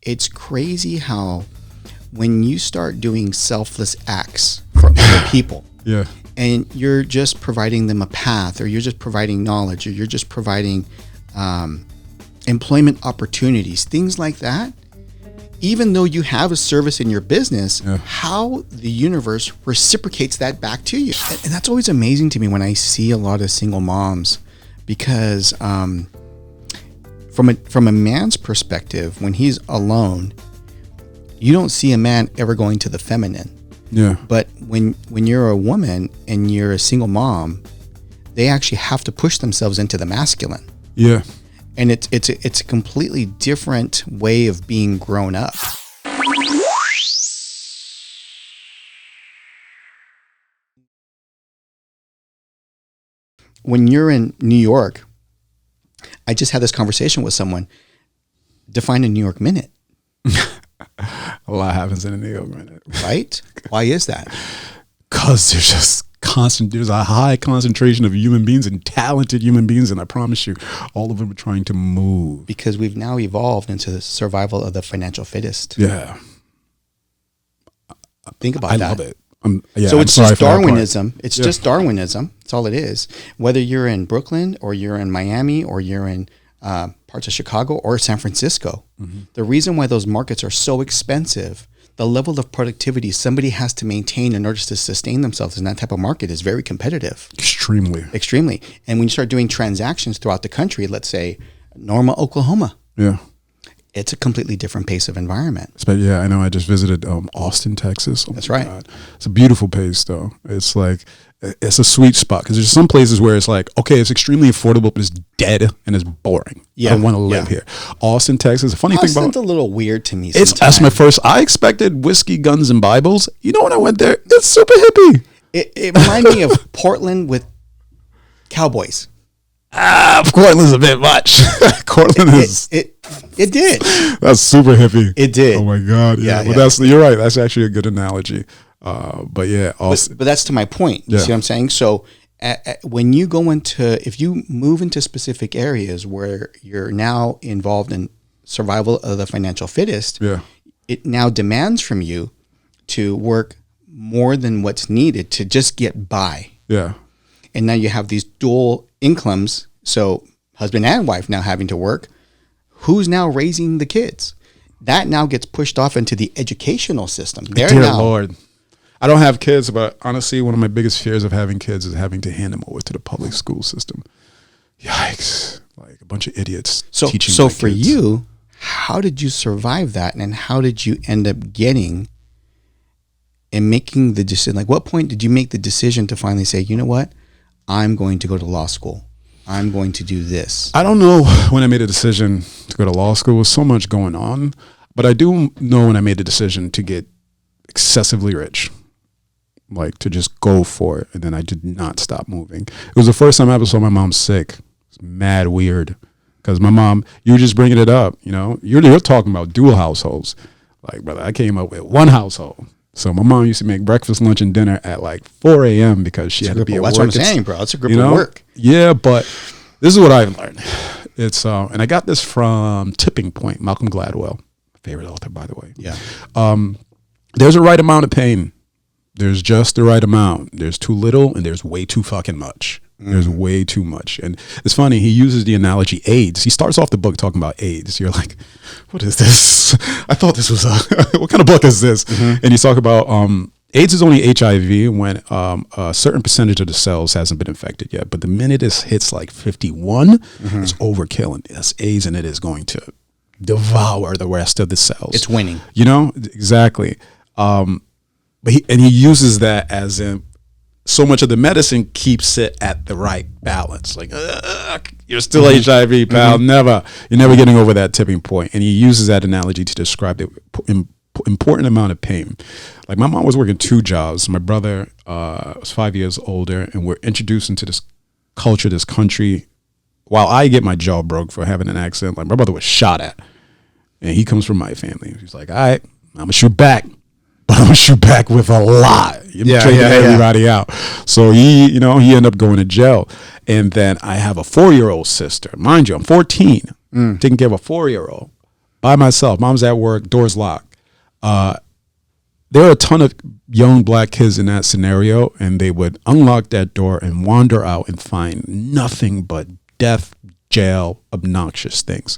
it's crazy how when you start doing selfless acts for other people, yeah, and you're just providing them a path, or you're just providing knowledge, or you're just providing employment opportunities, things like that, even though you have a service in your business, how the universe reciprocates that back to you. And that's always amazing to me when I see a lot of single moms, because from a man's perspective, when he's alone, you don't see a man ever going to the feminine. Yeah. But when you're a woman and you're a single mom, they actually have to push themselves into the masculine. Yeah. And it's a completely different way of being grown up. When you're in New York, I just had this conversation with someone. Define a New York minute. A lot happens in a New York minute. Right? Why is that? Because there's a high concentration of human beings and talented human beings, and I promise you, all of them are trying to move. Because we've now evolved into the survival of the financial fittest. Yeah. Think about that. I love it. It's just Darwinism. It's just Darwinism. That's all it is. Whether you're in Brooklyn or you're in Miami or you're in parts of Chicago or San Francisco, the reason why those markets are so expensive, the level of productivity somebody has to maintain in order to sustain themselves in that type of market is very competitive. Extremely. And when you start doing transactions throughout the country, let's say Norma, Oklahoma. Yeah. It's a completely different pace of environment. Yeah, I know. I just visited Austin, Texas. That's right. God. It's a beautiful pace, though. It's like, it's a sweet spot, because there's some places where it's like, okay, it's extremely affordable, but it's dead and it's boring. I don't want to live here. Austin, Texas. The funny thing about Austin's a little weird to me. That's my first. I expected whiskey, guns, and Bibles. You know, when I went there, it's super hippie. It reminded me of Portland with cowboys. Portland's a bit much. Portland is. It did. That's super hippie. It did. Oh my God. Yeah. But you're right. That's actually a good analogy. But yeah. Also, but that's to my point. You see what I'm saying? So when you if you move into specific areas where you're now involved in survival of the financial fittest, it now demands from you to work more than what's needed to just get by. Yeah. And now you have these dual incomes. So husband and wife now having to work. Who's now raising the kids? That now gets pushed off into the educational system. Dear Lord. I don't have kids, but honestly, one of my biggest fears of having kids is having to hand them over to the public school system. Yikes. Like a bunch of idiots teaching So for you, how did you survive that? And how did you end up getting and making the decision? Like, what point did you make the decision to finally say, you know what? I'm going to go to law school. I'm going to do this. I don't know when I made a decision to go to law school. There was so much going on. But I do know when I made the decision to get excessively rich. Like, to just go for it. And then I did not stop moving. It was the first time I ever saw my mom sick. It's mad weird. Because my mom, you were just bringing it up, you know. You're talking about dual households. Like, brother, I came up with one household. So my mom used to make breakfast, lunch, and dinner at like 4 a.m. because she had to be at work. That's what I'm saying, bro. It's a grip of work. Yeah, but this is what I've learned. It's and I got this from Tipping Point, Malcolm Gladwell, my favorite author, by the way. Yeah. There's a right amount of pain. There's just the right amount. There's too little, and there's way too fucking much. There's way too much. And it's funny, he uses the analogy AIDS. He starts off the book talking about AIDS. You're like, what is this? I thought this was what kind of book is this? And he's talking about AIDS is only HIV when a certain percentage of the cells hasn't been infected yet. But the minute it hits like 51, it's overkill. And that's AIDS, and it is going to devour the rest of the cells. It's winning. You know? Exactly. But he uses that as in, so much of the medicine keeps it at the right balance. Like, you're still HIV, pal. You're never getting over that tipping point. And he uses that analogy to describe the important amount of pain. Like, my mom was working 2 jobs. My brother was 5 years older, and we're introduced into this culture, this country. While I get my jaw broke for having an accent, like, my brother was shot at. And he comes from my family. He's like, all right, I'm going to shoot back. But I'm going to shoot back with a lot. Taking everybody out. So he ended up going to jail. And then I have a 4-year-old sister. Mind you, I'm 14, taking care of a 4-year-old. by myself. Mom's at work, doors locked. There are a ton of young black kids in that scenario, and they would unlock that door and wander out and find nothing but death, jail, obnoxious things.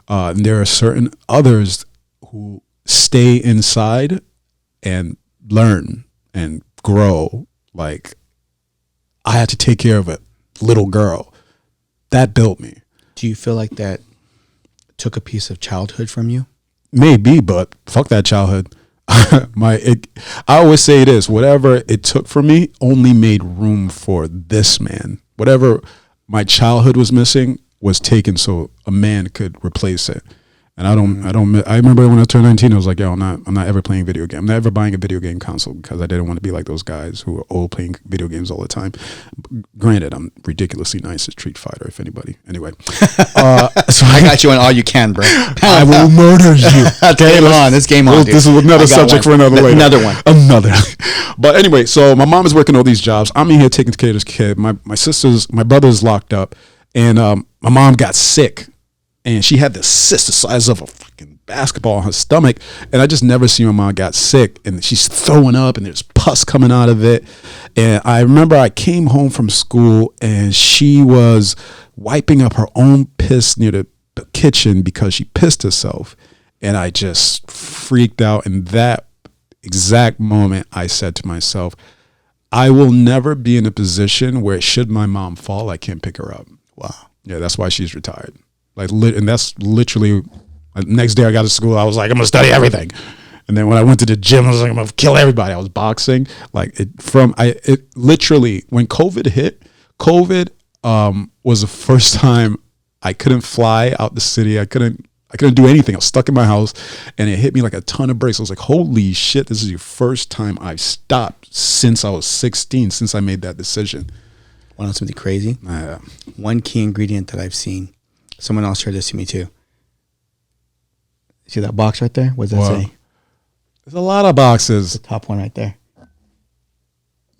And there are certain others who stay inside and learn and grow. Like, I had to take care of a little girl. That built me. Do you feel like that took a piece of childhood from you? Maybe, but fuck that childhood. I always say this: whatever it took from me only made room for this man. Whatever my childhood was missing was taken so a man could replace it. And I remember when I turned 19, I was like, yo, I'm not ever playing video game. I'm not ever buying a video game console because I didn't want to be like those guys who are old playing video games all the time. Granted, I'm ridiculously nice at Street Fighter, if anybody. Anyway. So I got you on all you can, bro. I will murder you. This game on, dude. This is another subject for another later. Another one. But anyway, so my mom is working all these jobs. I'm in here taking care of this kid. My brother's locked up. And my mom got sick. And she had this cyst the size of a fucking basketball on her stomach. And I just never seen my mom got sick. And she's throwing up and there's pus coming out of it. And I remember I came home from school and she was wiping up her own piss near the kitchen because she pissed herself. And I just freaked out. In that exact moment, I said to myself, I will never be in a position where should my mom fall, I can't pick her up. Wow. Yeah, that's why she's retired. And that's literally, next day I got to school, I was like, I'm going to study everything. And then when I went to the gym, I was like, I'm going to kill everybody. I was boxing. It literally, when COVID hit, was the first time I couldn't fly out the city. I couldn't do anything. I was stuck in my house and it hit me like a ton of bricks. I was like, holy shit, this is the first time I've stopped since I was 16, since I made that decision. Want to know something crazy? One key ingredient that I've seen, someone else shared this to me too. See that box right there? What does that say? There's a lot of boxes. The top one right there.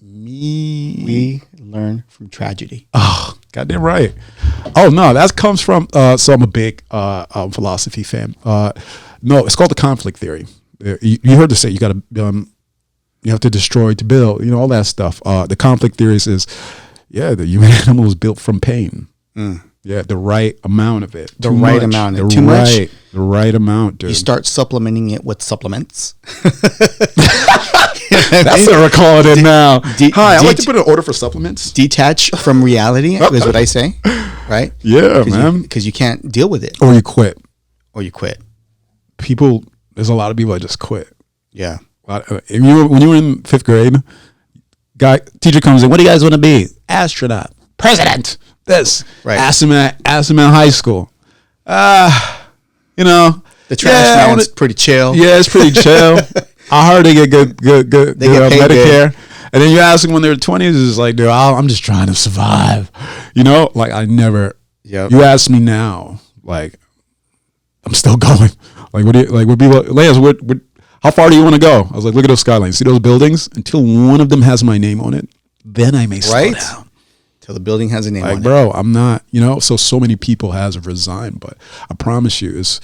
We learn from tragedy. Oh, goddamn right. Oh no, that comes from. So I'm a big philosophy fan. No, it's called the conflict theory. You heard to say you got to you have to destroy to build. You know all that stuff. The conflict theories is, the human animal is built from pain. Yeah, the right amount of it. The right amount. Too much? The right amount, dude. You start supplementing it with supplements. That's what we're calling it now. Hi, I'd like to put an order for supplements. Detach from reality is what I say, right? Yeah, man. Because you can't deal with it. Or you quit. There's a lot of people that just quit. Yeah. When you were in 5th grade, teacher comes in, what do you guys want to be? Astronaut. President. This. Right. Asked him in high school. The trash man's pretty chill. Yeah, it's pretty chill. I heard they get good Medicare. Good. And then you ask them when they're 20s, it's like, dude, I'm just trying to survive. I never. Yep. You ask me now, like, I'm still going. Like, what do you like? What people? Lance, how far do you want to go? I was like, look at those skylines. See those buildings? Until one of them has my name on it, then I may slow down. Till the building has a name on it. Like, bro, I'm not, so many people has resigned, but I promise you is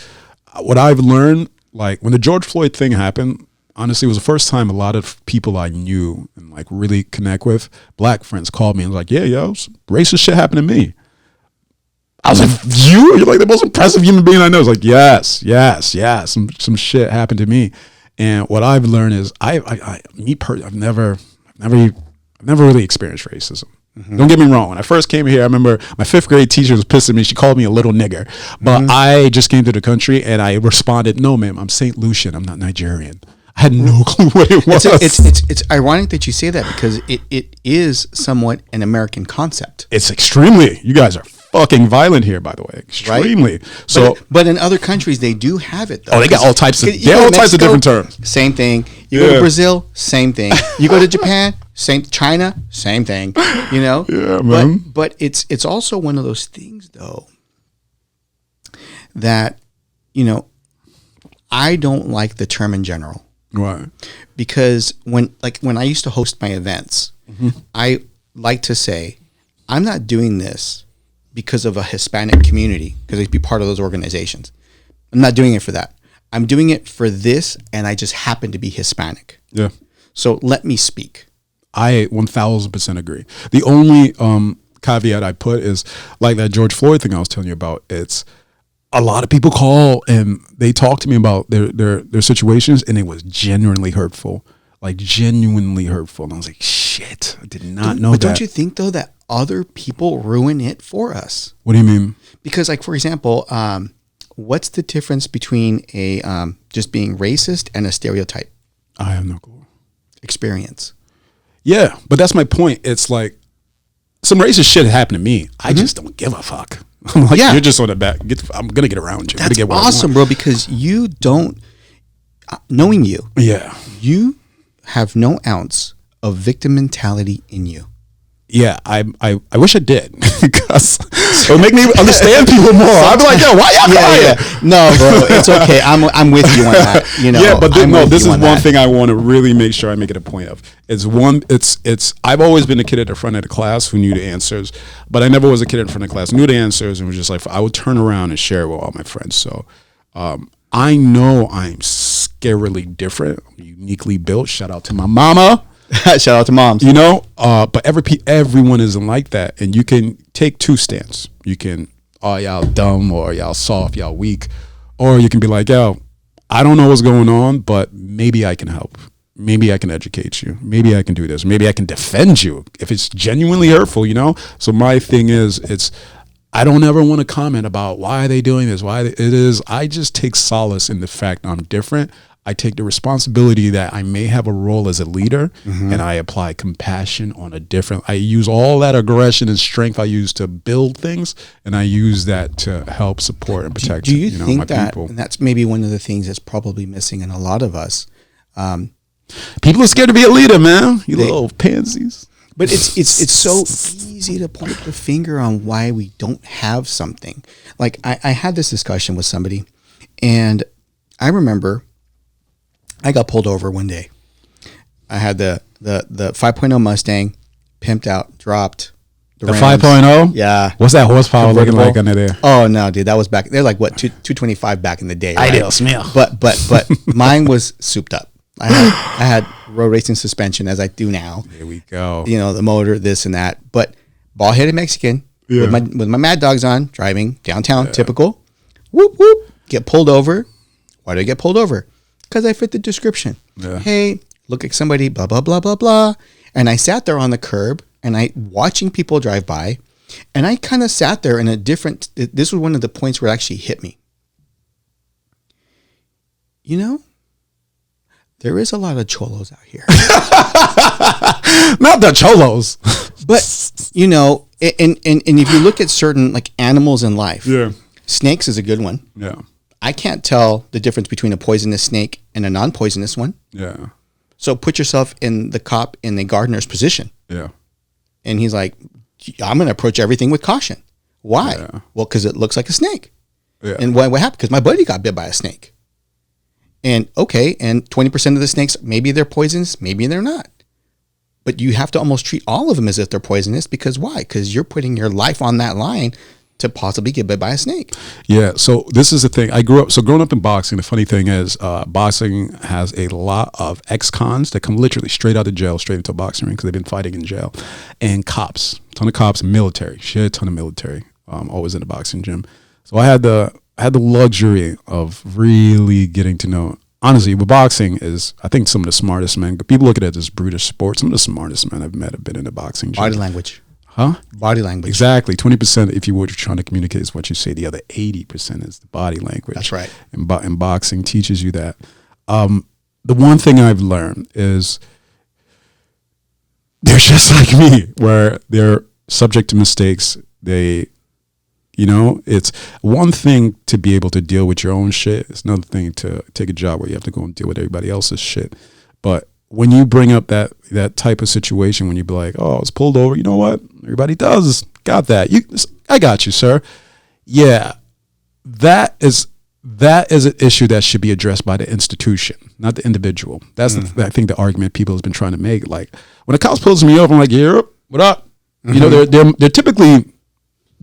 what I've learned, like when the George Floyd thing happened, honestly, it was the first time a lot of people I knew and like really connect with, black friends called me and was like, yeah, racist shit happened to me. I was like, you're like the most impressive human being I know. I was like, yes. Some shit happened to me. And what I've learned is I've never really experienced racism. Mm-hmm. Don't get me wrong. When I first came here, I remember my 5th grade teacher was pissing me. She called me a little nigger. But I just came to the country and I responded, no, ma'am, I'm St. Lucian. I'm not Nigerian. I had no clue what it was. It's ironic that you say that because it is somewhat an American concept. It's extremely. You guys are fucking violent here, by the way. Extremely. Right? So, but in other countries, they do have it, though. Oh, they got all types of different terms. Same thing. You go to Brazil, same thing. You go to Japan, China, same thing. Yeah, man. But it's also one of those things, though, that, I don't like the term in general. Right. Because when I used to host my events, I like to say, I'm not doing this because of a Hispanic community, because I'd be part of those organizations. I'm not doing it for that. I'm doing it for this, and I just happen to be Hispanic. Yeah. So let me speak. I 1000% agree. The only caveat I put is like that George Floyd thing I was telling you about. It's a lot of people call and they talk to me about their situations, and it was genuinely hurtful. Like genuinely hurtful. And I was like, shit, I did not know that. But don't you think though that other people ruin it for us? What do you mean? Because like, for example, what's the difference between a just being racist and a stereotype? I have no clue. Experience. Yeah, but that's my point. It's like some racist shit happened to me. I just don't give a fuck. I'm like, you're just on the back. I'm going to get around you. That's get awesome, bro, because you don't, knowing you, you have no ounce of victim mentality in you. Yeah, I wish I did because it would make me understand people more. I'd be like, yo, why y'all crying? Yeah. No, bro, it's okay. I'm with you on that. You know, yeah, but this is one thing I want to really make sure I make it a point of. It's I've always been a kid at the front of the class who knew the answers, but I never was a kid in front of the class who knew the answers and was just like, I would turn around and share it with all my friends. So I know I'm scarily different. I'm uniquely built. Shout out to my mama. Shout out to moms. You know, but everyone isn't like that. And you can take two stands. You can, oh, y'all dumb, or y'all soft, y'all weak. Or you can be like, yo, I don't know what's going on, but maybe I can help. Maybe I can educate you. Maybe I can do this. Maybe I can defend you if it's genuinely hurtful, you know? So my thing is, I don't ever want to comment about why are they doing this, I just take solace in the fact I'm different. I take the responsibility that I may have a role as a leader, and I apply compassion on I use all that aggression and strength I use to build things, and I use that to help support and protect do you think my that, people. And that's maybe one of the things that's probably missing in a lot of us. People are scared to be a leader, man. You little pansies. But it's so easy to point the finger on why we don't have something. Like I had this discussion with somebody, and I remember I got pulled over one day. I had the 5.0 Mustang, pimped out, dropped. The 5.0? Yeah. What's that horsepower looking like under there? Oh no, dude, that was back. They're like what 225 back in the day. Right? Ideal smell. But mine was souped up. I had road racing suspension as I do now. There we go. You know, the motor, this and that. But bald headed Mexican with my Mad Dogs on, driving downtown, typical. Whoop whoop. Get pulled over. Why do I get pulled over? Because I fit the description. Yeah. Hey, look like somebody, blah, blah, blah, blah, blah. And I sat there on the curb and watching people drive by, and I kind of sat there in this was one of the points where it actually hit me. You know, there is a lot of cholos out here. Not the cholos. But, you know, and if you look at certain like animals in life, snakes is a good one. Yeah. I can't tell the difference between a poisonous snake and a non-poisonous one. Yeah. So put yourself in the cop in the gardener's position. Yeah. And he's like, I'm going to approach everything with caution. Why? Yeah. Well, because it looks like a snake. Yeah. And what happened? Because my buddy got bit by a snake. And okay, and 20% of the snakes, maybe they're poisonous, maybe they're not. But you have to almost treat all of them as if they're poisonous, because why? Because you're putting your life on that line to possibly get bit by a snake. Yeah, so this is the thing. Growing up in boxing, the funny thing is boxing has a lot of ex-cons that come literally straight out of jail, straight into a boxing ring because they've been fighting in jail. And cops, ton of cops, military, ton of military, always in the boxing gym. So I had the luxury of really getting to know. Honestly, with boxing is, I think, some of the smartest men. People look at it as brutish sport. Some of the smartest men I've met have been in the boxing gym. Body language. Huh? Body language. Exactly. 20%, if you were trying to communicate, is what you say. The other 80% is the body language. That's right. And boxing teaches you that. The one thing I've learned is they're just like me, where they're subject to mistakes. It's one thing to be able to deal with your own shit. It's another thing to take a job where you have to go and deal with everybody else's shit. But when you bring up that type of situation, when you be like, oh, I was pulled over, you know what? Everybody does. Got that. I got you, sir. Yeah, that is an issue that should be addressed by the institution, not the individual. That's I think the argument people have been trying to make. Like when a cop pulls me over, I'm like, yeah, what up? You know, they're typically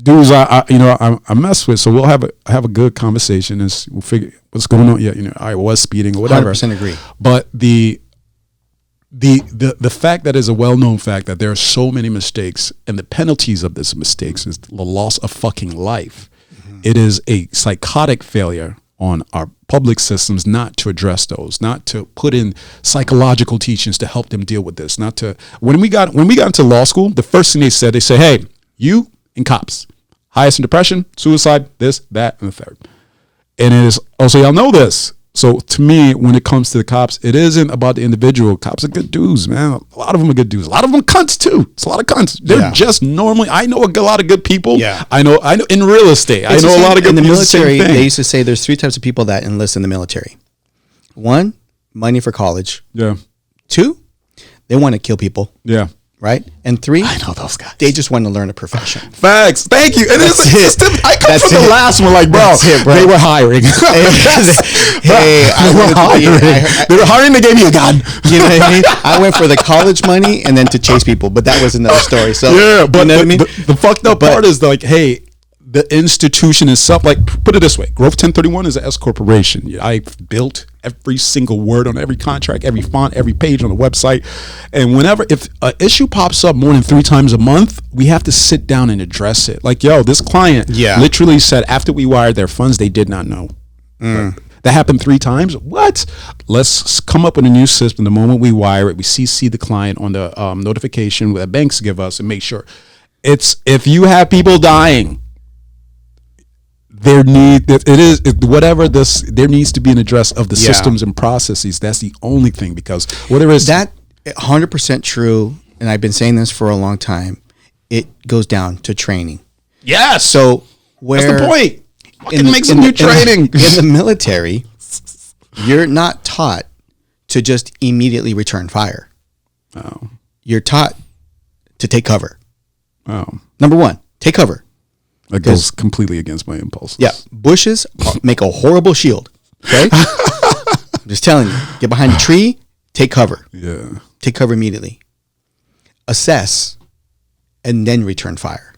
dudes I mess with, so we'll have a good conversation and we'll figure what's going on. Yeah, I was speeding or whatever. 100% agree. But the fact that is a well-known fact that there are so many mistakes, and the penalties of these mistakes is the loss of fucking life. Mm-hmm. It is a psychotic failure on our public systems not to address those, not to put in psychological teachings to help them deal with this. Not to when we got into law school, the first thing they say, hey, you and cops, highest in depression, suicide, this, that, and the third. And it is also, y'all know this. So to me, when it comes to the cops, it isn't about the individual. Cops are good dudes, man. A lot of them are good dudes. A lot of them cunts too. It's a lot of cunts. They're just normally. I know a lot of good people. Yeah. I know in real estate. I know a lot of good people. In the military, they used to say there's 3 types of people that enlist in the military. 1, money for college. Yeah. 2, they want to kill people. Yeah. Right? And 3, I know those guys. They just want to learn a profession. Facts. Thank you. And I come from the last one, like, bro, they were hiring. They were hiring. They gave me a gun. You know what I mean? I went for the college money and then to chase people, but that was another story. So yeah, but you know what I mean? The fucked up part is like, hey, the institution itself, like, put it this way, Growth 1031 is an S corporation. I've built every single word on every contract, every font, every page on the website. And if an issue pops up more than 3 times a month, we have to sit down and address it. Like, this client literally said after we wired their funds, they did not know. That happened 3 times. What? Let's come up with a new system. The moment we wire it, we CC the client on the notification that banks give us and make sure. If you have people dying, there needs to be an address of the systems and processes. That's the only thing, because whatever is that 100% true. And I've been saying this for a long time. It goes down to training. Yes. So that's the point. Make some new training. In the military, you're not taught to just immediately return fire. Oh. You're taught to take cover. Oh. Number 1, take cover. That goes completely against my impulses. Yeah. Bushes make a horrible shield. Okay? I'm just telling you. Get behind a tree, take cover. Yeah. Take cover immediately. Assess, and then return fire.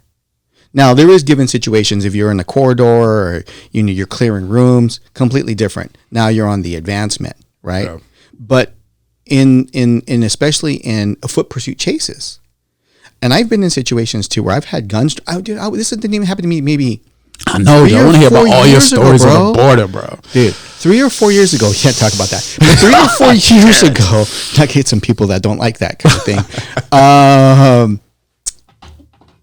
Now, there is given situations if you're in a corridor or you're clearing rooms, completely different. Now you're on the advancement, right? Yeah. But in especially in foot pursuit chases, and I've been in situations too where I've had guns. This didn't even happen to me. Maybe I know. I want to hear about all your stories on the border, bro. Dude, 3 or 4 years ago, you can't talk about that. But 3 or 4 years ago, I get some people that don't like that kind of thing.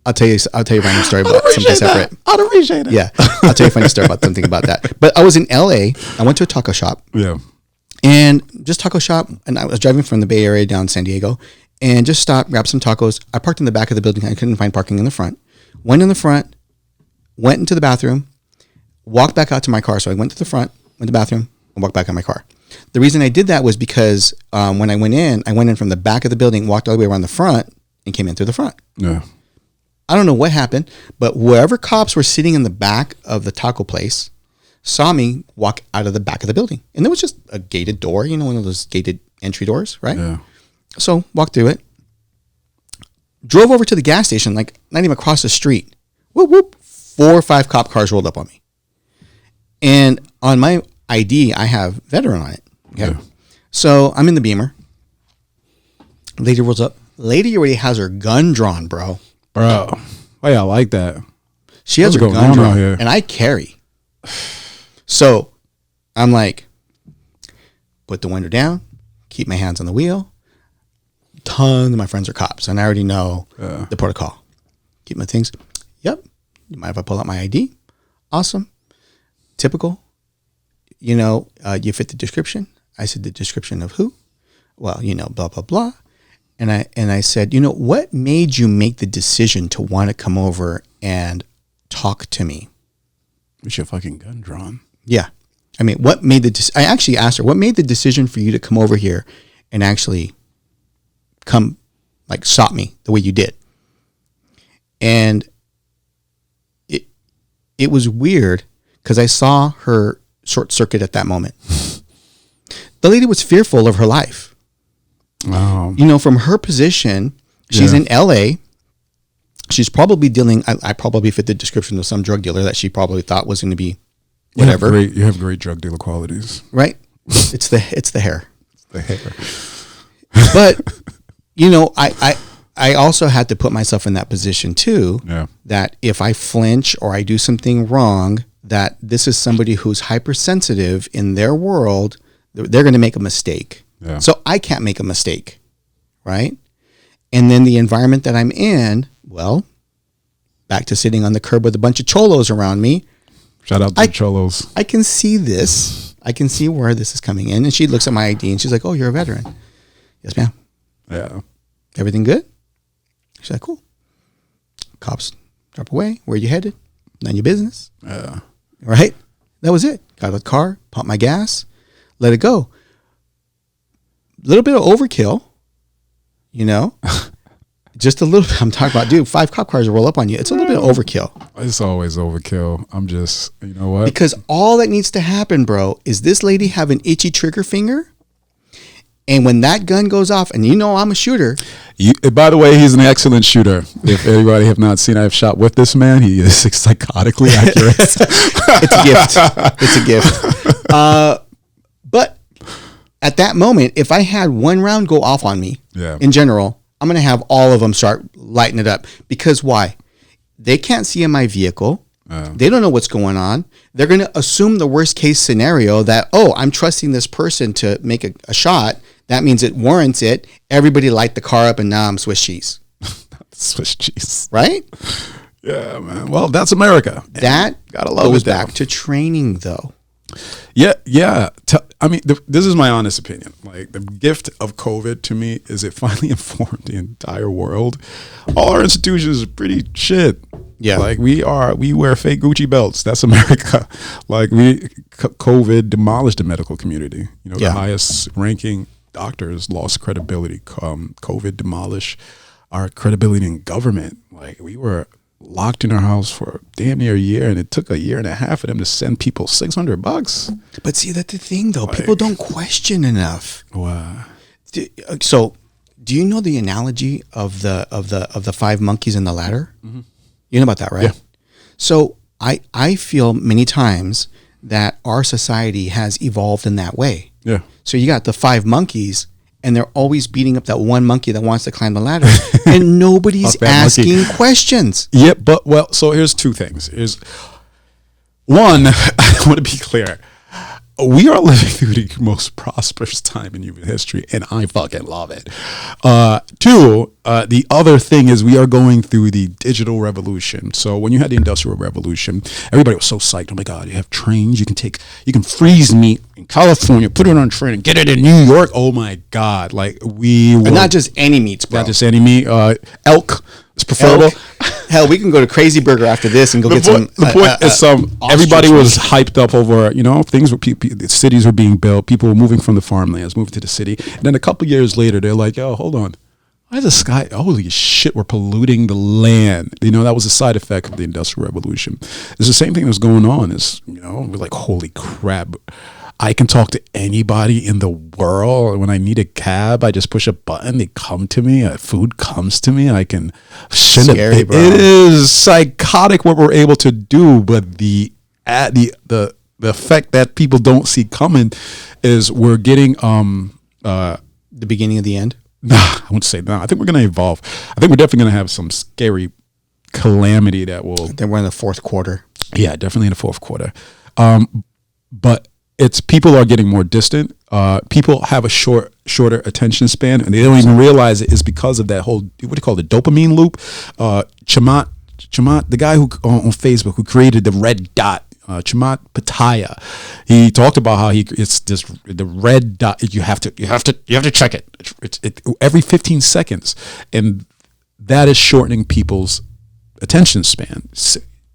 I'll tell you a funny story about something separate. I'd appreciate it. Yeah, I'll tell you a funny story about something about that. But I was in LA. I went to a taco shop. Yeah. And just taco shop, and I was driving from the Bay Area down to San Diego. And just stopped, grabbed some tacos. I parked in the back of the building. I couldn't find parking in the front. Went in the front, went into the bathroom, walked back out to my car. So I went to the front, went to the bathroom, and walked back out my car. The reason I did that was because when I went in from the back of the building, walked all the way around the front, and came in through the front. Yeah. I don't know what happened, but whoever cops were sitting in the back of the taco place saw me walk out of the back of the building. And there was just a gated door, one of those gated entry doors, right? Yeah. So walked through it, drove over to the gas station, like not even across the street. Whoop, whoop. 4 or 5 cop cars rolled up on me. And on my ID, I have veteran on it. Okay. Yeah. So I'm in the Beamer. Lady rolls up. Lady already has her gun drawn, bro. Bro. Why y'all like that? She has her gun drawn. And I carry. So I'm like, put the window down, keep my hands on the wheel. Tons of my friends are cops, and I already know the protocol. Keep my things. Yep. You mind if I pull out my ID? Awesome. Typical. You fit the description. I said, the description of who? Well, blah, blah, blah. And I said, what made you make the decision to want to come over and talk to me? With your fucking gun drawn. Yeah. I mean, I actually asked her, what made the decision for you to come over here and actually come, like, stop me the way you did? And it was weird because I saw her short circuit at that moment. The lady was fearful of her life. Oh. From her position, she's in LA. she's probably dealing. I probably fit the description of some drug dealer that she probably thought was going to be whatever. You have great drug dealer qualities, right? It's the hair. It's the hair. But you know, I also had to put myself in that position too. Yeah. That if I flinch or I do something wrong, that this is somebody who's hypersensitive in their world. They're going to make a mistake. Yeah. So I can't make a mistake, right? And then the environment that I'm in, well, back to sitting on the curb with a bunch of cholos around me. Shout out to the cholos. I can see this. I can see where this is coming in. And she looks at my ID and she's like, "Oh, you're a veteran." "Yes, ma'am." Yeah. "Everything good?" She's like, "Cool." Cops drop away. "Where you headed?" "None of your business." Yeah. Right? That was it. Got out of the car, pumped my gas, let it go. A little bit of overkill, you know? Just a little bit. I'm talking about, dude, 5 cop cars will roll up on you. It's a little bit of overkill. It's always overkill. I'm just, you know what? Because all that needs to happen, bro, is this lady have an itchy trigger finger. And when that gun goes off, and you know I'm a shooter. By the way, he's an excellent shooter. If anybody have not seen, I have shot with this man. He is psychotically accurate. It's a gift. It's a gift. But at that moment, if I had one round go off on me, in general, I'm going to have all of them start lighting it up. Because why? They can't see in my vehicle. They don't know what's going on. They're going to assume the worst case scenario that, oh, I'm trusting this person to make a shot. That means it warrants it. Everybody light the car up and now I'm Swiss cheese. Swiss cheese. Right? Yeah, man. Well, that's America. That gotta love goes it, back to training, though. Yeah. I mean, this is my honest opinion. Like, the gift of COVID to me is it finally informed the entire world. All our institutions are pretty shit. Yeah. Like, we wear fake Gucci belts. That's America. Like, COVID demolished the medical community. You know, the highest ranking doctors lost credibility. COVID demolished our credibility in government. Like, we were locked in our house for damn near a year, and it took a year and a half for them to send people $600. But see, that's the thing, though. Like, people don't question enough. Wow. So, do you know the analogy of the 5 monkeys in the ladder? Mm-hmm. You know about that, right? Yeah. So I feel many times that our society has evolved in that way. Yeah. So you got the 5 monkeys, and they're always beating up that one monkey that wants to climb the ladder, and nobody's asking questions. Yeah, but so here's 2 things. Here's one, I want to be clear. We are living through the most prosperous time in human history, and I fucking love it. 2, the other thing is we are going through the digital revolution. So when you had the Industrial Revolution, everybody was so psyched. Oh my God, you have trains. You can freeze meat in California, put it on a train, and get it in New York. Oh my God, like and not just any meats, bro. Not just any meat. Elk is preferable. Elk. Hell, we can go to Crazy Burger after this and go get some. The point is, everybody was hyped up over, things were cities were being built. People were moving from the farmlands, moving to the city. And then a couple of years later, they're like, "Yo, hold on, why is the sky? Holy shit, we're polluting the land." That was a side effect of the Industrial Revolution. It's the same thing that's going on. We're like, holy crap. I can talk to anybody in the world. When I need a cab, I just push a button. They come to me. Food comes to me. I can Scary, bro. It is psychotic what we're able to do, but the effect that people don't see coming is we're getting the beginning of the end. Nah, I wouldn't say that. I think we're going to evolve. I think we're definitely going to have some scary calamity that will. Then we're in the 4th quarter. Yeah, definitely in the 4th quarter. But it's people are getting more distant. People have a shorter attention span, and they don't even realize it is because of that whole, what do you call it, dopamine loop. Chamath, the guy who on Facebook who created the red dot, Chamath Palihapitiya, he talked about how it's this the red dot. You have to check it. It's every 15 seconds, and that is shortening people's attention span.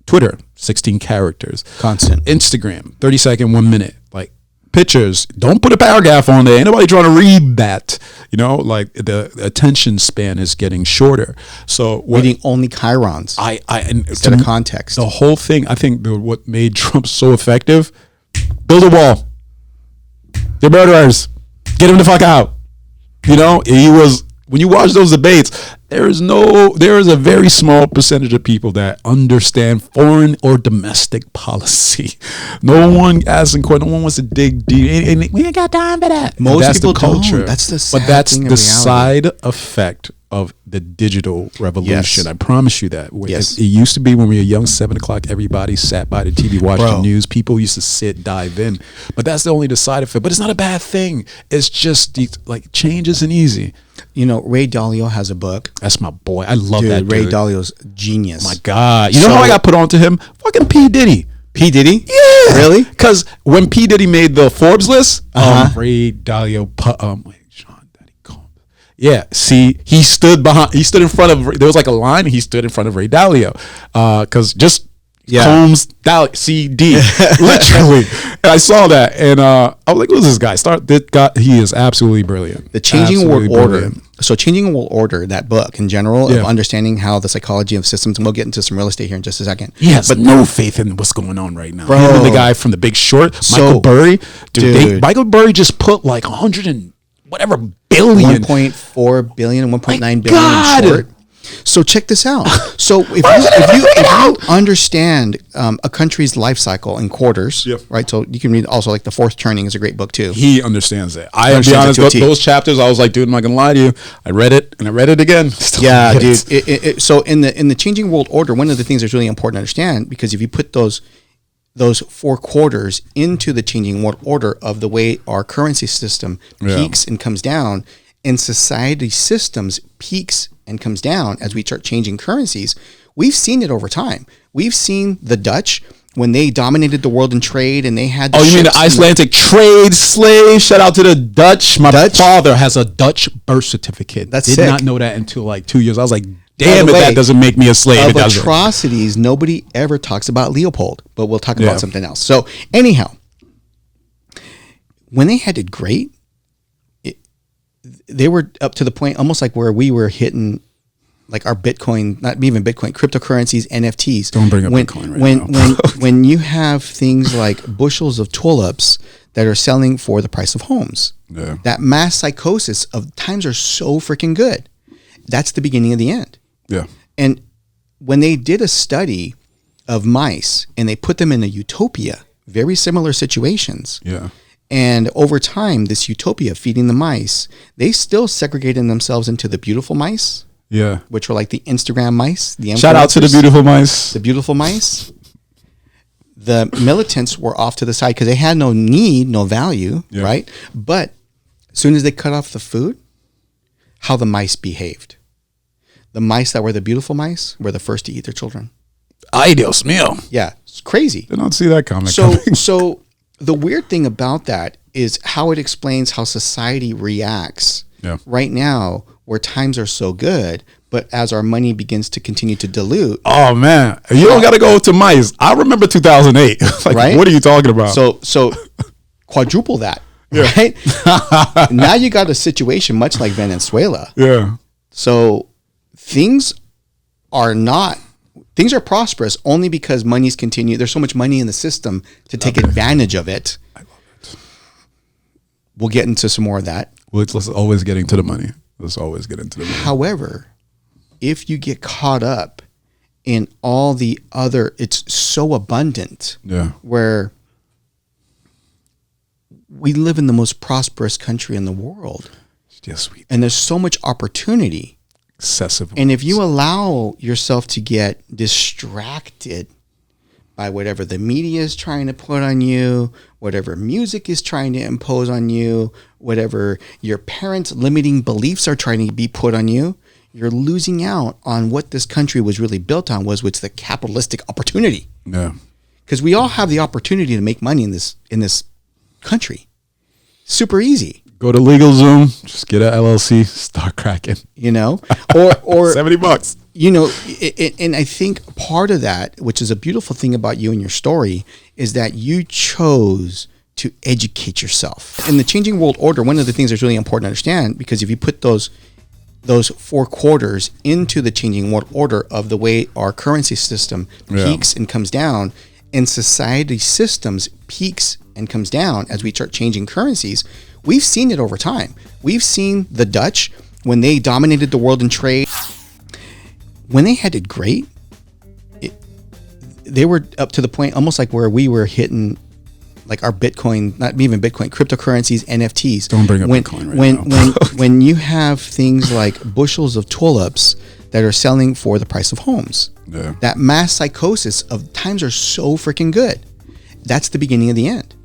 Twitter, 16 characters. Constant. Instagram, 30 second, 1 minute. Like, pictures, don't put a paragraph on there. Ain't nobody trying to read that. Like, the attention span is getting shorter. So reading only chyrons. Instead of context. The whole thing, I think what made Trump so effective, build a wall. They're murderers. Get them the fuck out. He was when you watch those debates, there is a very small percentage of people that understand foreign or domestic policy. No one asking questions. No one wants to dig deep. And we ain't got time for that. Most people don't. That's the sad But that's thing in the reality. side effect of the digital revolution. Yes. I promise you that. Yes. It used to be when we were young, 7 o'clock, everybody sat by the TV, watched the Bro. news. People used to sit, dive in. But that's only the side effect. But it's not a bad thing. It's just like change isn't easy. You know, Ray Dalio has a book. That's my boy. I love Dude, that dude. Ray Dalio's genius. My God. You know how I got put onto him? Fucking P. Diddy. P. Diddy? Yeah. Really? Because when P. Diddy made the Forbes list, Ray Dalio, yeah, see, he stood in front of, there was like a line, and he stood in front of Ray Dalio. Because just Combs, Dalio, CD, literally. And I saw that, and I was like, who's this guy? He is absolutely brilliant. The Changing World Order. So Changing World Order, that book in general, of understanding how the psychology of systems, and we'll get into some real estate here in just a second. He has no faith in what's going on right now. Bro. Him and the guy from The Big Short, Michael Burry. Dude, Michael Burry just put like 100 and whatever billion. 1.4 billion and 1.9 billion God. in short. So check this out. So if you understand a country's life cycle in quarters, right? So you can read also like The Fourth Turning is a great book too. He understands it. I'll be honest, those chapters, I was like, dude, I'm not gonna lie to you. I read it and I read it again. Yeah, dude. So in the Changing World Order, one of the things that's really important to understand, because if you put those 4 quarters into the changing world order of the way our currency system peaks and comes down, and society systems peaks and comes down as we start changing currencies. We've seen it over time. We've seen the Dutch when they dominated the world in trade, and they had you mean the Icelandic trade slave? Shout out to the Dutch. My father has a Dutch birth certificate. Did not know that until like 2 years. I was like, damn it, that doesn't make me a slave. Of atrocities, nobody ever talks about Leopold, but we'll talk about something else. So anyhow, when they had it great, they were up to the point almost like where we were hitting like our Bitcoin, not even Bitcoin, cryptocurrencies, NFTs. Don't bring up Bitcoin right now. when you have things like bushels of tulips that are selling for the price of homes, that mass psychosis of times are so freaking good. That's the beginning of the end. Yeah. And when they did a study of mice and they put them in a utopia, very similar situations. Yeah. And over time, this utopia feeding the mice, they still segregated themselves into the beautiful mice. Yeah. Which were like the Instagram mice. The shout out to the beautiful mice. The beautiful mice. The militants were off to the side because they had no need, no value, right? But as soon as they cut off the food, how the mice behaved. The mice that were the beautiful mice were the first to eat their children. Ay, Dios mío. Yeah, it's crazy. Did not see that coming. So the weird thing about that is how it explains how society reacts right now, where times are so good, but as our money begins to continue to dilute. Oh man, you don't got to go to mice. I remember 2008. Like, right? What are you talking about? So quadruple that, right? Now you got a situation much like Venezuela. Yeah. So things are prosperous only because money's continue. There's so much money in the system to take advantage of it. I love it. We'll get into some more of that. Let's always get into the money. Let's always get into the money. However, if you get caught up in all the other, it's so abundant. Yeah. Where we live in the most prosperous country in the world. Yes, and there's so much opportunity. Excessive. And if you allow yourself to get distracted by whatever the media is trying to put on you, whatever music is trying to impose on you, whatever your parents' limiting beliefs are trying to be put on you, you're losing out on what this country was really built on, which the capitalistic opportunity. Yeah. Because we all have the opportunity to make money in this country. Super easy. Go to LegalZoom, just get an LLC, start cracking. You know, or $70. You know, and I think part of that, which is a beautiful thing about you and your story, is that you chose to educate yourself. In the changing world order, one of the things that's really important to understand, because if you put those 4 quarters into the changing world order of the way our currency system peaks and comes down, and society systems peaks and comes down as we start changing currencies, we've seen it over time. We've seen the Dutch when they dominated the world in trade, when they had it great, they were up to the point almost like where we were hitting like our Bitcoin, not even Bitcoin, cryptocurrencies, NFTs. Don't bring up Bitcoin right now. When you have things like bushels of tulips that are selling for the price of homes, that mass psychosis of times are so freaking good. That's the beginning of the end.